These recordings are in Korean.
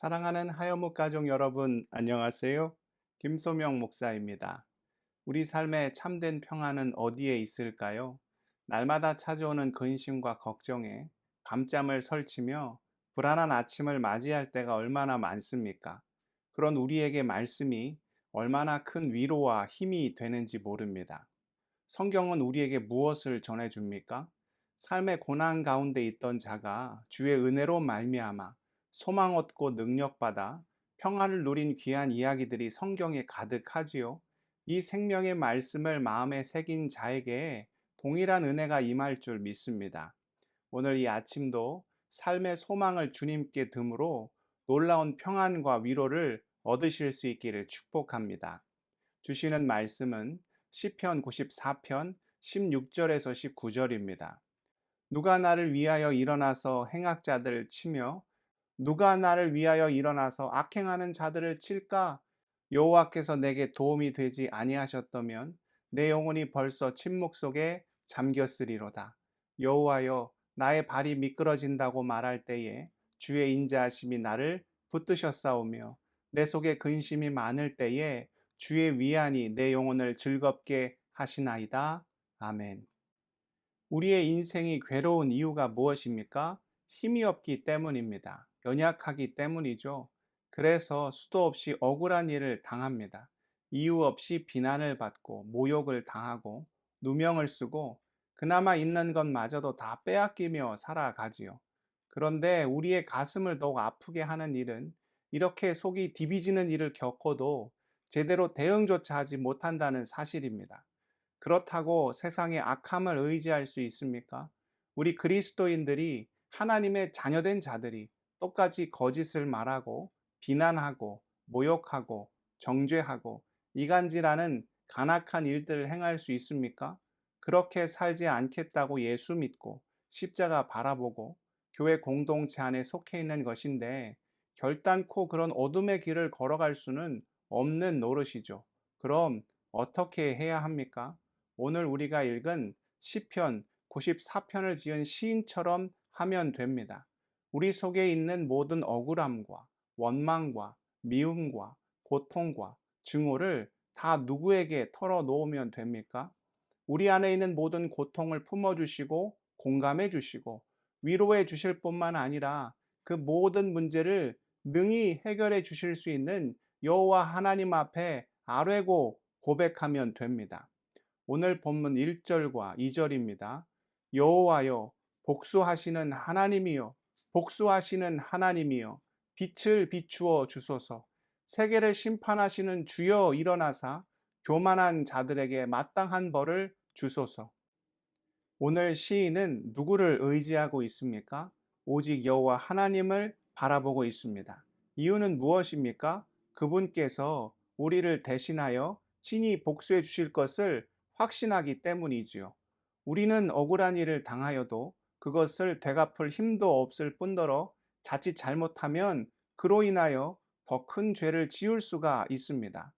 사랑하는 하여묵 가족 여러분, 안녕하세요. 김소명 목사입니다. 우리 삶의 참된 평안은 어디에 있을까요? 날마다 찾아오는 근심과 걱정에 밤잠을 설치며 불안한 아침을 맞이할 때가 얼마나 많습니까? 그런 우리에게 말씀이 얼마나 큰 위로와 힘이 되는지 모릅니다. 성경은 우리에게 무엇을 전해줍니까? 삶의 고난 가운데 있던 자가 주의 은혜로 말미암아 소망 얻고 능력받아 평안을 누린 귀한 이야기들이 성경에 가득하지요. 이 생명의 말씀을 마음에 새긴 자에게 동일한 은혜가 임할 줄 믿습니다. 오늘 이 아침도 삶의 소망을 주님께 듬으로 놀라운 평안과 위로를 얻으실 수 있기를 축복합니다. 주시는 말씀은 시편 94편 16절에서 19절입니다. 누가 나를 위하여 일어나서 행악자들을 치며 누가 나를 위하여 일어나서 악행하는 자들을 칠까? 여호와께서 내게 도움이 되지 아니하셨다면 내 영혼이 벌써 침묵 속에 잠겼으리로다. 여호와여, 나의 발이 미끄러진다고 말할 때에 주의 인자하심이 나를 붙드셨사오며 내 속에 근심이 많을 때에 주의 위안이 내 영혼을 즐겁게 하시나이다. 아멘. 우리의 인생이 괴로운 이유가 무엇입니까? 힘이 없기 때문입니다. 연약하기 때문이죠. 그래서 수도 없이 억울한 일을 당합니다. 이유 없이 비난을 받고 모욕을 당하고 누명을 쓰고 그나마 있는 것마저도 다 빼앗기며 살아가지요. 그런데 우리의 가슴을 더욱 아프게 하는 일은 이렇게 속이 디비지는 일을 겪어도 제대로 대응조차 하지 못한다는 사실입니다. 그렇다고 세상의 악함을 의지할 수 있습니까? 우리 그리스도인들이 하나님의 자녀된 자들이 똑같이 거짓을 말하고 비난하고 모욕하고 정죄하고 이간질하는 간악한 일들을 행할 수 있습니까? 그렇게 살지 않겠다고 예수 믿고 십자가 바라보고 교회 공동체 안에 속해 있는 것인데 결단코 그런 어둠의 길을 걸어갈 수는 없는 노릇이죠. 그럼 어떻게 해야 합니까? 오늘 우리가 읽은 시편 94편을 지은 시인처럼 하면 됩니다. 우리 속에 있는 모든 억울함과 원망과 미움과 고통과 증오를 다 누구에게 털어놓으면 됩니까? 우리 안에 있는 모든 고통을 품어주시고 공감해 주시고 위로해 주실 뿐만 아니라 그 모든 문제를 능히 해결해 주실 수 있는 여호와 하나님 앞에 아뢰고 고백하면 됩니다. 오늘 본문 1절과 2절입니다. 여호와여, 복수하시는 하나님이여, 복수하시는 하나님이여, 빛을 비추어 주소서. 세계를 심판하시는 주여 일어나사 교만한 자들에게 마땅한 벌을 주소서. 오늘 시인은 누구를 의지하고 있습니까? 오직 여호와 하나님을 바라보고 있습니다. 이유는 무엇입니까? 그분께서 우리를 대신하여 친히 복수해 주실 것을 확신하기 때문이지요. 우리는 억울한 일을 당하여도 그것을 되갚을 힘도 없을 뿐더러 자칫 잘못하면 그로 인하여 더 큰 죄를 지을 수가 있습니다.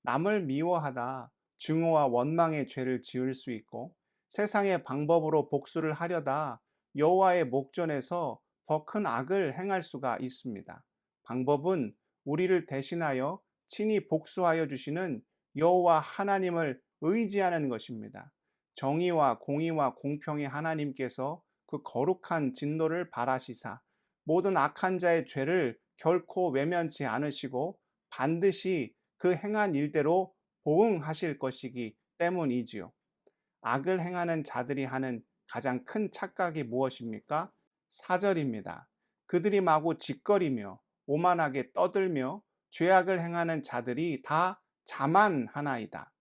남을 미워하다 증오와 원망의 죄를 지을 수 있고 세상의 방법으로 복수를 하려다 여호와의 목전에서 더 큰 악을 행할 수가 있습니다. 방법은 우리를 대신하여 친히 복수하여 주시는 여호와 하나님을 의지하는 것입니다. 정의와 공의와 공평의 하나님께서 그 거룩한 진노를 발하시사 모든 악한 자의 죄를 결코 외면치 않으시고 반드시 그 행한 일대로 보응하실 것이기 때문이지요. 악을 행하는 자들이 하는 가장 큰 착각이 무엇입니까? 4절입니다. 그들이 마구 짓거리며 오만하게 떠들며 죄악을 행하는 자들이 다 자만하나이다.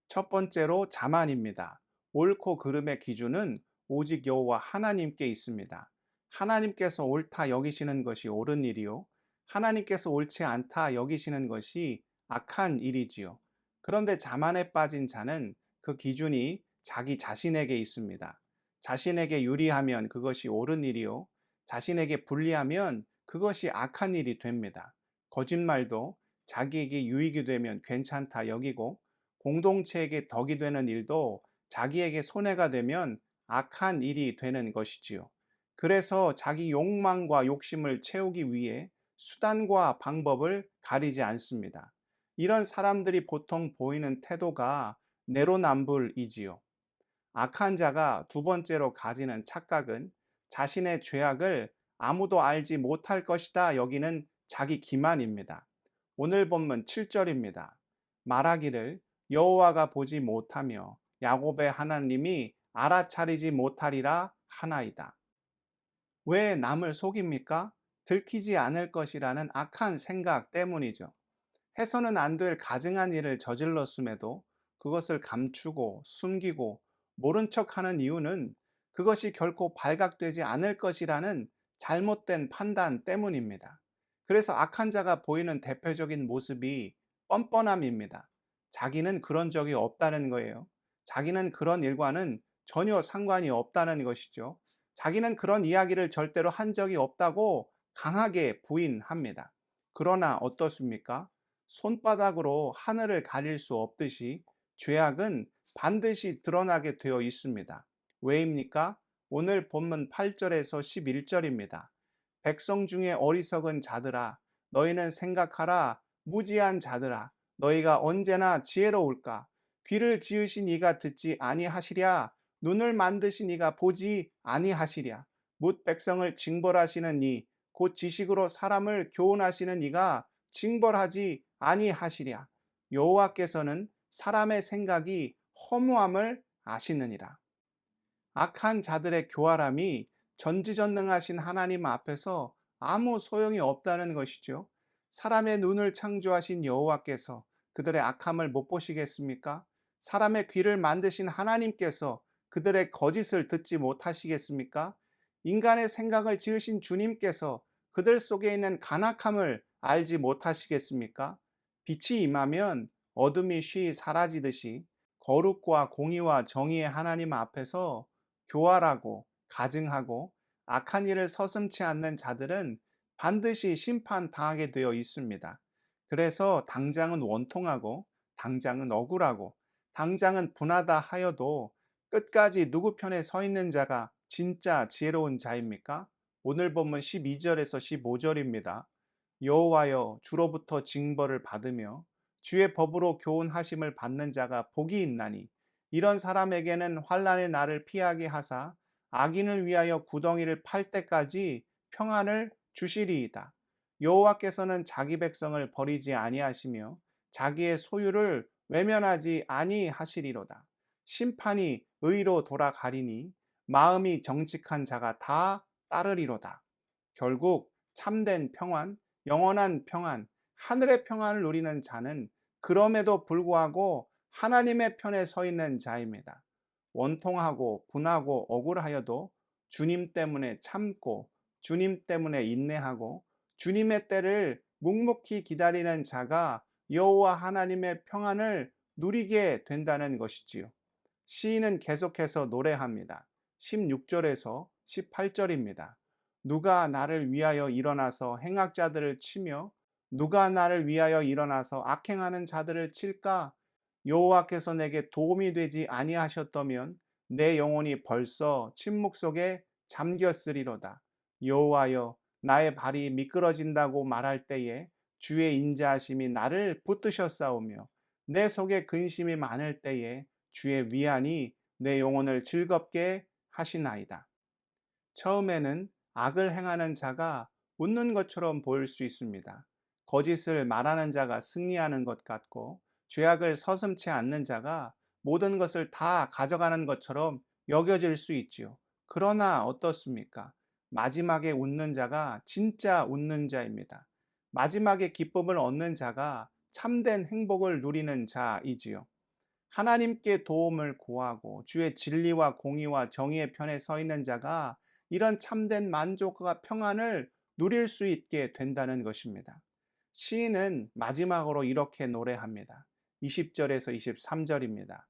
첫 번째로 자만입니다. 옳고 그름의 기준은 오직 여호와 하나님께 있습니다. 하나님께서 옳다 여기시는 것이 옳은 일이요. 하나님께서 옳지 않다 여기시는 것이 악한 일이지요. 그런데 자만에 빠진 자는 그 기준이 자기 자신에게 있습니다. 자신에게 유리하면 그것이 옳은 일이요. 자신에게 불리하면 그것이 악한 일이 됩니다. 거짓말도 자기에게 유익이 되면 괜찮다 여기고 공동체에게 덕이 되는 일도 자기에게 손해가 되면 악한 일이 되는 것이지요. 그래서 자기 욕망과 욕심을 채우기 위해 수단과 방법을 가리지 않습니다. 이런 사람들이 보통 보이는 태도가 내로남불이지요. 악한 자가 두 번째로 가지는 착각은 자신의 죄악을 아무도 알지 못할 것이다 여기는 자기 기만입니다. 오늘 본문 7절입니다. 말하기를 여호와가 보지 못하며 야곱의 하나님이 알아차리지 못하리라 하나이다. 왜 남을 속입니까? 들키지 않을 것이라는 악한 생각 때문이죠. 해서는 안 될 가증한 일을 저질렀음에도 그것을 감추고 숨기고 모른 척하는 이유는 그것이 결코 발각되지 않을 것이라는 잘못된 판단 때문입니다. 그래서 악한 자가 보이는 대표적인 모습이 뻔뻔함입니다. 자기는 그런 적이 없다는 거예요. 자기는 그런 일과는 전혀 상관이 없다는 것이죠. 자기는 그런 이야기를 절대로 한 적이 없다고 강하게 부인합니다. 그러나 어떻습니까? 손바닥으로 하늘을 가릴 수 없듯이 죄악은 반드시 드러나게 되어 있습니다. 왜입니까? 오늘 본문 8절에서 11절입니다. 백성 중에 어리석은 자들아, 너희는 생각하라. 무지한 자들아, 너희가 언제나 지혜로울까? 귀를 지으신 이가 듣지 아니하시랴? 눈을 만드신 이가 보지 아니하시랴? 뭇 백성을 징벌하시는 이, 곧 지식으로 사람을 교훈하시는 이가 징벌하지 아니하시랴. 여호와께서는 사람의 생각이 허무함을 아시느니라. 악한 자들의 교활함이 전지전능하신 하나님 앞에서 아무 소용이 없다는 것이죠. 사람의 눈을 창조하신 여호와께서 그들의 악함을 못 보시겠습니까? 사람의 귀를 만드신 하나님께서 그들의 거짓을 듣지 못하시겠습니까? 인간의 생각을 지으신 주님께서 그들 속에 있는 간악함을 알지 못하시겠습니까? 빛이 임하면 어둠이 쉬 사라지듯이 거룩과 공의와 정의의 하나님 앞에서 교활하고 가증하고 악한 일을 서슴지 않는 자들은 반드시 심판당하게 되어 있습니다. 그래서 당장은 원통하고 당장은 억울하고 당장은 분하다 하여도 끝까지 누구 편에 서 있는 자가 진짜 지혜로운 자입니까? 오늘 본문 12절에서 15절입니다. 여호와여 주로부터 징벌을 받으며 주의 법으로 교훈하심을 받는 자가 복이 있나니 이런 사람에게는 환난의 날을 피하게 하사 악인을 위하여 구덩이를 팔 때까지 평안을 주시리이다. 여호와께서는 자기 백성을 버리지 아니하시며 자기의 소유를 외면하지 아니하시리로다. 심판이 의로 돌아가리니 마음이 정직한 자가 다 따르리로다. 결국 참된 평안, 영원한 평안, 하늘의 평안을 누리는 자는 그럼에도 불구하고 하나님의 편에 서 있는 자입니다. 원통하고 분하고 억울하여도 주님 때문에 참고 주님 때문에 인내하고 주님의 때를 묵묵히 기다리는 자가 여호와 하나님의 평안을 누리게 된다는 것이지요. 시인은 계속해서 노래합니다. 16절에서 18절입니다. 누가 나를 위하여 일어나서 행악자들을 치며 누가 나를 위하여 일어나서 악행하는 자들을 칠까? 여호와께서 내게 도움이 되지 아니하셨다면 내 영혼이 벌써 침묵 속에 잠겼으리로다. 여호와여 나의 발이 미끄러진다고 말할 때에 주의 인자하심이 나를 붙드셨사오며 내 속에 근심이 많을 때에 주의 위안이 내 영혼을 즐겁게 하시나이다. 처음에는 악을 행하는 자가 웃는 것처럼 보일 수 있습니다. 거짓을 말하는 자가 승리하는 것 같고 죄악을 서슴지 않는 자가 모든 것을 다 가져가는 것처럼 여겨질 수 있지요. 그러나 어떻습니까? 마지막에 웃는 자가 진짜 웃는 자입니다. 마지막에 기쁨을 얻는 자가 참된 행복을 누리는 자이지요. 하나님께 도움을 구하고 주의 진리와 공의와 정의의 편에 서 있는 자가 이런 참된 만족과 평안을 누릴 수 있게 된다는 것입니다. 시인은 마지막으로 이렇게 노래합니다. 20절에서 23절입니다.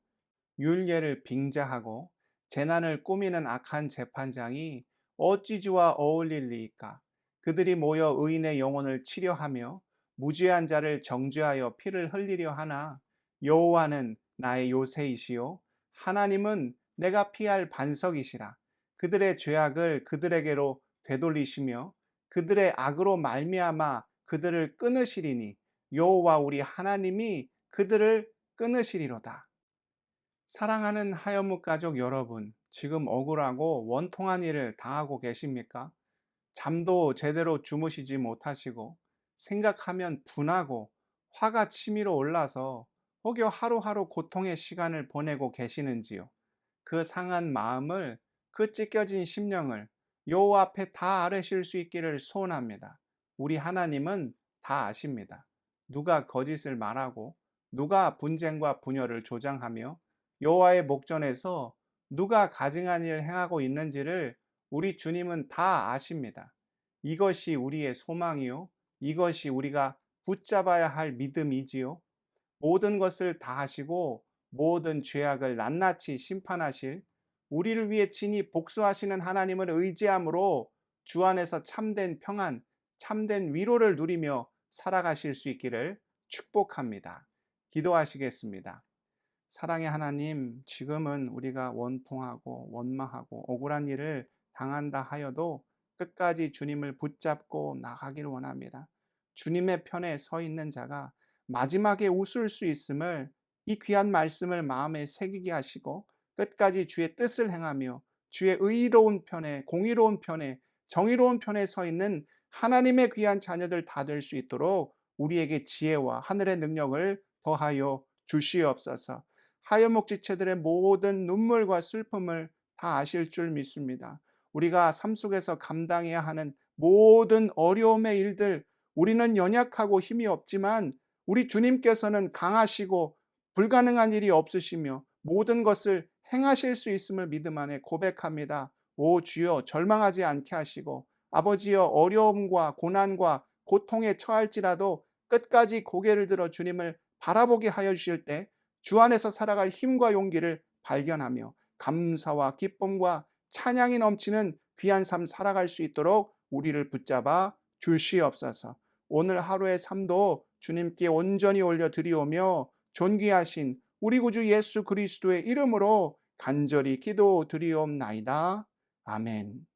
율례를 빙자하고 재난을 꾸미는 악한 재판장이 어찌 주와 어울릴리이까? 그들이 모여 의인의 영혼을 치려하며 무죄한 자를 정죄하여 피를 흘리려 하나 여호와는 나의 요새이시요 하나님은 내가 피할 반석이시라. 그들의 죄악을 그들에게로 되돌리시며 그들의 악으로 말미암아 그들을 끊으시리니 여호와 우리 하나님이 그들을 끊으시리로다. 사랑하는 하여묵 가족 여러분, 지금 억울하고 원통한 일을 당하고 계십니까? 잠도 제대로 주무시지 못하시고 생각하면 분하고 화가 치밀어 올라서 혹여 하루하루 고통의 시간을 보내고 계시는지요? 그 상한 마음을, 그 찢겨진 심령을 여호와 앞에 다 아뢰실 수 있기를 소원합니다. 우리 하나님은 다 아십니다. 누가 거짓을 말하고 누가 분쟁과 분열을 조장하며 여호와의 목전에서 누가 가증한 일을 행하고 있는지를 우리 주님은 다 아십니다. 이것이 우리의 소망이요, 이것이 우리가 붙잡아야 할 믿음이지요. 모든 것을 다 하시고 모든 죄악을 낱낱이 심판하실, 우리를 위해 친히 복수하시는 하나님을 의지함으로 주 안에서 참된 평안, 참된 위로를 누리며 살아가실 수 있기를 축복합니다. 기도하시겠습니다. 사랑의 하나님, 지금은 우리가 원통하고 원망하고 억울한 일을 당한다 하여도 끝까지 주님을 붙잡고 나가길 원합니다. 주님의 편에 서 있는 자가 마지막에 웃을 수 있음을, 이 귀한 말씀을 마음에 새기게 하시고 끝까지 주의 뜻을 행하며 주의 의로운 편에, 공의로운 편에, 정의로운 편에 서 있는 하나님의 귀한 자녀들 다 될 수 있도록 우리에게 지혜와 하늘의 능력을 더하여 주시옵소서. 하여목 지체들의 모든 눈물과 슬픔을 다 아실 줄 믿습니다. 우리가 삶 속에서 감당해야 하는 모든 어려움의 일들, 우리는 연약하고 힘이 없지만 우리 주님께서는 강하시고 불가능한 일이 없으시며 모든 것을 행하실 수 있음을 믿음 안에 고백합니다. 오 주여, 절망하지 않게 하시고 아버지여, 어려움과 고난과 고통에 처할지라도 끝까지 고개를 들어 주님을 바라보게 하여 주실 때 주 안에서 살아갈 힘과 용기를 발견하며 감사와 기쁨과 찬양이 넘치는 귀한 삶 살아갈 수 있도록 우리를 붙잡아 주시옵소서. 오늘 하루의 삶도 주님께 온전히 올려드리오며 존귀하신 우리 구주 예수 그리스도의 이름으로 간절히 기도드리옵나이다. 아멘.